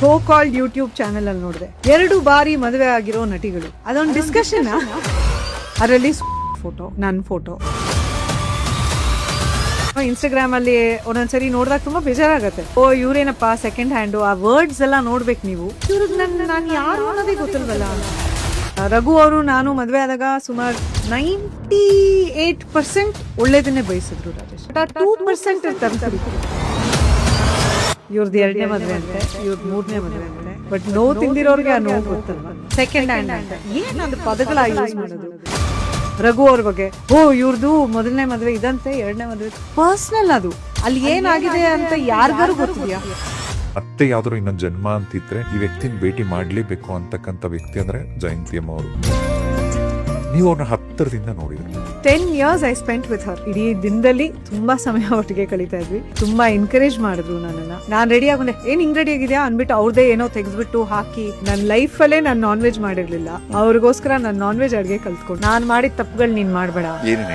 So called YouTube channel ಅಲ್ಲಿ ನೋಡಿದೆ 2 ಬಾರಿ ಮದುವೆ ಆಗಿರೋ ನಟಿಗಳು. ಅದೊಂದು ಡಿಸ್ಕಷನ್. ಅದರಲ್ಲಿ ಫೋಟೋ, ನನ್ನ ಫೋಟೋ ಇನ್ಸ್ಟಾಗ್ರಾಮ್ ಅಲ್ಲಿ ಒಂದೊಂದ್ಸರಿ ನೋಡಿದಾಗ ತುಂಬಾ ಬೇಜಾರಾಗತ್ತೆ. ಓ ಇವ್ರೇನಪ್ಪ ಸೆಕೆಂಡ್ ಹ್ಯಾಂಡ್, ಆ ವರ್ಡ್ಸ್ ಎಲ್ಲ ನೋಡ್ಬೇಕು ನೀವು. ಇವ್ರಿಗೆ ನಾನು ಯಾರು ಅನ್ನೋದೇ ಗೊತ್ತಿಲ್ವಲ್ಲ. ರಘು ಅವರು ನಾನು ಮದುವೆ ಆದಾಗ ಸುಮಾರು 98% ಒಳ್ಳೇದನ್ನೇ ಬಯಸಿದ್ರು ರಾಜೇಶ್. 2% ಇರ್ತಾರೆ. ಇವ್ರದ್ದು 2ನೇ ಮದುವೆ ಅಂತೆ, ಇವ್ರದ್ದು 3ನೇ ಮದುವೆ ಅಂತೆ. ಬಟ್ ನೋವು ತಿಂದಿರೋರ್ಗೆ ಆ ನೋವು ಗೊತ್ತಲ್ವಾ. ಸೆಕೆಂಡ್ ಹ್ಯಾಂಡ್ ಅಂತ ಏನದು ಪದಗಳ ಯೂಸ್ ಮಾಡೋದು. ರಘು ಅವ್ರ ಬಗ್ಗೆ ಓ ಇವ್ರದ್ದು 1ನೇ ಮದುವೆ ಇದಂತೆ, 2ನೇ ಮದುವೆ ಪರ್ಸನಲ್. ಅದು ಅಲ್ಲಿ ಏನಾಗಿದೆ ಅಂತ ಯಾರಿಗಾರು ಗೊತ್ತಿದ್ಯಾ? ಮತ್ತೆ ಯಾವ್ದಾದ್ರು ಇನ್ನೊಂದು ಜನ್ಮ ಅಂತಿದ್ರೆ ಈ ವ್ಯಕ್ತಿನ ಭೇಟಿ ಮಾಡ್ಲೇಬೇಕು ಅಂತಕ್ಕಂಥ ವ್ಯಕ್ತಿ ಅಂದ್ರೆ ಜಯಂತಿ ಅಮ್ಮ ಅವರು. ನೀವು ಅವ್ರನ್ನ ಹತ್ತಿರದಿಂದ ನೋಡಿದ್ರಿ. 10 years I spent with her. ಇಡೀ ದಿನದಲ್ಲಿ ತುಂಬಾ ಸಮಯ ಒಟ್ಟಿಗೆ ಕಳೀತಾ ಇದ್ವಿ. ತುಂಬಾ ಎನ್ಕರೇಜ್ ಮಾಡಿದ್ರು ನನ್ನನ್ನ. ನಾನ್ ರೆಡಿ ಆಗೊಂಡೆ, ಏನ್ ಹಿಂಗ್ ರೆಡಿ ಆಗಿದ್ಯಾ ಅನ್ಬಿಟ್ಟು ಅವ್ರದೇ ಏನೋ ತೆಗೆದ್ಬಿಟ್ಟು ಹಾಕಿ. ನನ್ನ ಲೈಫ್ ಅಲ್ಲೇ ನಾನು ನಾನ್ ವೆಜ್ ಮಾಡಿರ್ಲಿಲ್ಲ. ಅವ್ರಿಗೋಸ್ಕರ ನಾನು ನಾನ್ ವೆಜ್ ಅಡ್ಗೆ ಕಲ್ತ್ಕೊಂಡು, ನಾನ್ ಮಾಡಿದ ತಪ್ಪುಗಳು ನೀನ್ ಮಾಡ್ಬೇಡ. ಏನೇನು